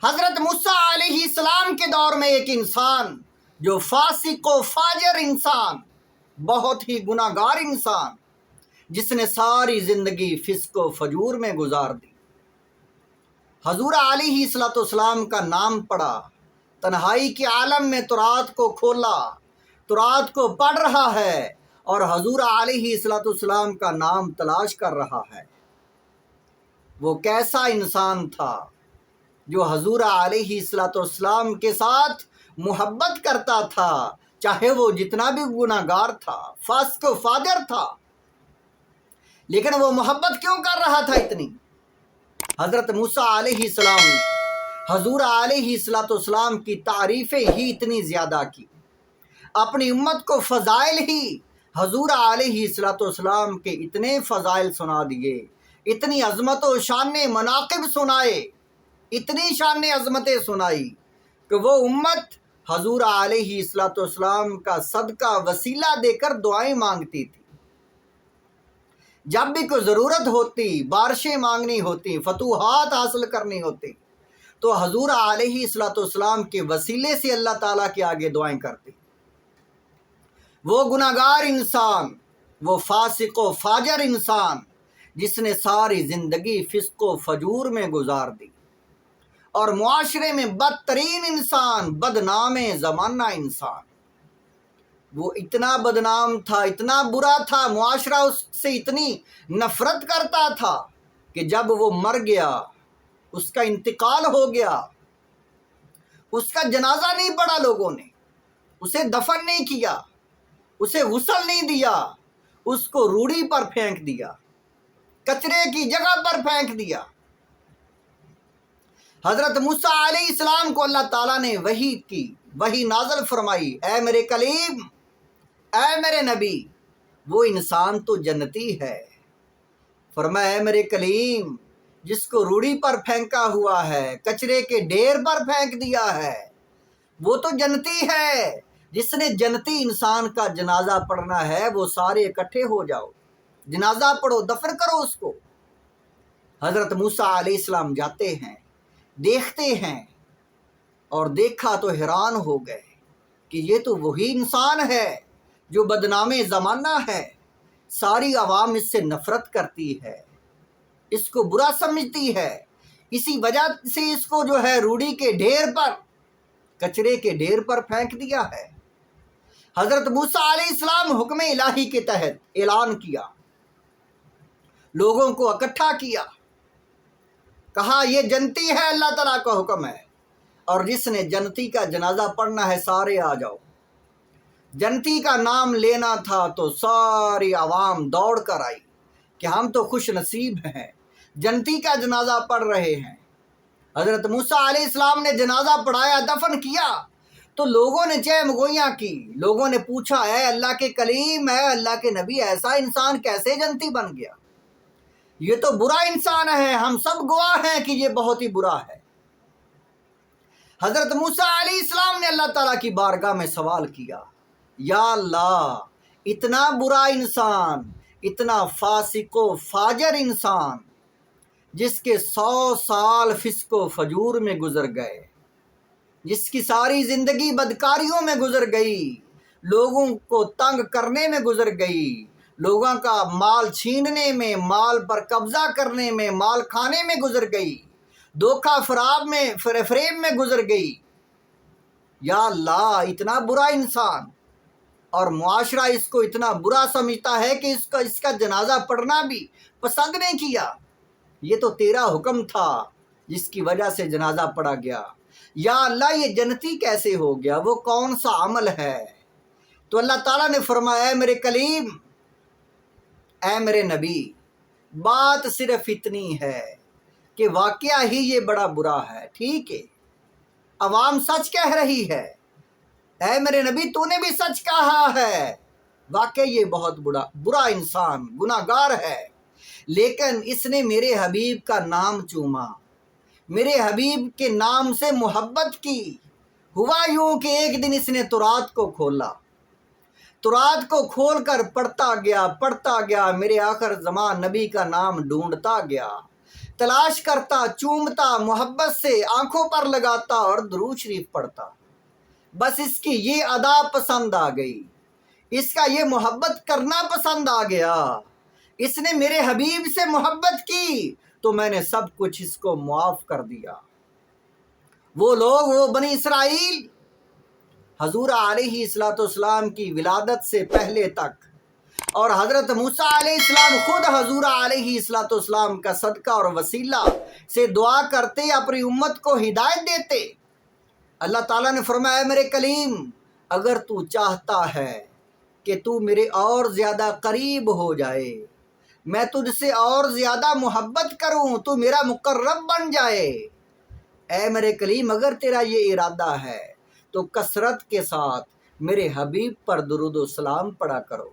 حضرت موسیٰ علیہ السلام کے دور میں ایک انسان جو فاسق و فاجر انسان، بہت ہی گناہ گار انسان، جس نے ساری زندگی فسق و فجور میں گزار دی، حضور علیہ السلام کا نام پڑھا، تنہائی کے عالم میں تورات کو کھولا، تورات کو پڑھ رہا ہے اور حضور علیہ السلام کا نام تلاش کر رہا ہے۔ وہ کیسا انسان تھا جو حضور علیہ السلام کے ساتھ محبت کرتا تھا، چاہے وہ جتنا بھی گناہ گار تھا، فاسق و فاجر تھا، لیکن وہ محبت کیوں کر رہا تھا اتنی؟ حضرت موسیٰ علیہ السلام حضور علیہ السلام کی تعریفیں ہی اتنی زیادہ کی، اپنی امت کو فضائل ہی حضور علیہ السلام کے اتنے فضائل سنا دیے، اتنی عظمت و شان مناقب سنائے، اتنی شان عظمتیں سنائی کہ وہ امت حضور علیہ السلام کا صدقہ وسیلہ دے کر دعائیں مانگتی تھی۔ جب بھی کوئی ضرورت ہوتی، بارشیں مانگنی ہوتی، فتوحات حاصل کرنی ہوتی، تو حضور علیہ السلام کے وسیلے سے اللہ تعالیٰ کے آگے دعائیں کرتی۔ وہ گناہ گار انسان، وہ فاسق و فاجر انسان جس نے ساری زندگی فسق و فجور میں گزار دی، اور معاشرے میں بدترین انسان، بدنام زمانہ انسان، وہ اتنا بدنام تھا، اتنا برا تھا، معاشرہ اس سے اتنی نفرت کرتا تھا کہ جب وہ مر گیا، اس کا انتقال ہو گیا، اس کا جنازہ نہیں پڑھا لوگوں نے، اسے دفن نہیں کیا، اسے غسل نہیں دیا، اس کو روڑی پر پھینک دیا، کچرے کی جگہ پر پھینک دیا۔ حضرت موسیٰ علیہ السلام کو اللہ تعالیٰ نے وحی نازل فرمائی، اے میرے کلیم، اے میرے نبی، وہ انسان تو جنتی ہے۔ فرمایا اے میرے کلیم، جس کو روڑی پر پھینکا ہوا ہے، کچرے کے ڈھیر پر پھینک دیا ہے، وہ تو جنتی ہے۔ جس نے جنتی انسان کا جنازہ پڑھنا ہے، وہ سارے اکٹھے ہو جاؤ، جنازہ پڑھو، دفن کرو اس کو۔ حضرت موسیٰ علیہ السلام جاتے ہیں، دیکھتے ہیں، اور دیکھا تو حیران ہو گئے کہ یہ تو وہی انسان ہے جو بدنام زمانہ ہے، ساری عوام اس سے نفرت کرتی ہے، اس کو برا سمجھتی ہے، اسی وجہ سے اس کو جو ہے روڑی کے ڈھیر پر، کچرے کے ڈھیر پر پھینک دیا ہے۔ حضرت موسیٰ علیہ السلام حکم الہی کے تحت اعلان کیا، لوگوں کو اکٹھا کیا، کہا یہ جنتی ہے، اللہ تعالیٰ کا حکم ہے، اور جس نے جنتی کا جنازہ پڑھنا ہے سارے آ جاؤ۔ جنتی کا نام لینا تھا تو ساری عوام دوڑ کر آئی کہ ہم تو خوش نصیب ہیں، جنتی کا جنازہ پڑھ رہے ہیں۔ حضرت موسیٰ علیہ السلام نے جنازہ پڑھایا، دفن کیا، تو لوگوں نے چہم گوئیاں کی، لوگوں نے پوچھا اے اللہ کے کلیم، اے اللہ کے نبی، ایسا انسان کیسے جنتی بن گیا؟ یہ تو برا انسان ہے، ہم سب گواہ ہیں کہ یہ بہت ہی برا ہے۔ حضرت موسیٰ علیہ السلام نے اللہ تعالیٰ کی بارگاہ میں سوال کیا، یا اللہ، اتنا برا انسان، اتنا فاسق و فاجر انسان جس کے 100 سال فسق و فجور میں گزر گئے، جس کی ساری زندگی بدکاریوں میں گزر گئی، لوگوں کو تنگ کرنے میں گزر گئی، لوگوں کا مال چھیننے میں، مال پر قبضہ کرنے میں، مال کھانے میں گزر گئی، دھوکہ فریب میں گزر گئی۔ یا اللہ، اتنا برا انسان، اور معاشرہ اس کو اتنا برا سمجھتا ہے کہ اس کا جنازہ پڑھنا بھی پسند نہیں کیا۔ یہ تو تیرا حکم تھا جس کی وجہ سے جنازہ پڑھا گیا۔ یا اللہ، یہ جنتی کیسے ہو گیا؟ وہ کون سا عمل ہے؟ تو اللہ تعالیٰ نے فرمایا اے میرے کلیم، اے میرے نبی، بات صرف اتنی ہے کہ واقعہ ہی یہ بڑا برا ہے، ٹھیک ہے، عوام سچ کہہ رہی ہے، اے میرے نبی تو نے بھی سچ کہا ہے، واقعی یہ بہت برا انسان، گناہ گار ہے، لیکن اس نے میرے حبیب کا نام چوما، میرے حبیب کے نام سے محبت کی۔ ہوا یوں کہ ایک دن اس نے تورات کو کھولا، تورات کو کھول کر پڑھتا گیا، میرے آخر زمان نبی کا نام ڈھونڈتا گیا، تلاش کرتا، چومتا، محبت سے آنکھوں پر لگاتا اور درود شریف پڑھتا۔ بس اس کی یہ ادا پسند آ گئی، اس کا یہ محبت کرنا پسند آ گیا، اس نے میرے حبیب سے محبت کی تو میں نے سب کچھ اس کو معاف کر دیا۔ وہ لوگ، وہ بنی اسرائیل، حضور علیہ السلام کی ولادت سے پہلے تک، اور حضرت موسیٰ علیہ السلام خود حضور علیہ السلام کا صدقہ اور وسیلہ سے دعا کرتے، اپنی امت کو ہدایت دیتے۔ اللہ تعالیٰ نے فرمایا، میرے کلیم اگر تو چاہتا ہے کہ تو میرے اور زیادہ قریب ہو جائے، میں تجھ سے اور زیادہ محبت کروں، تو میرا مقرب بن جائے، اے میرے کلیم اگر تیرا یہ ارادہ ہے تو کثرت کے ساتھ میرے حبیب پر درود و سلام پڑھا کرو۔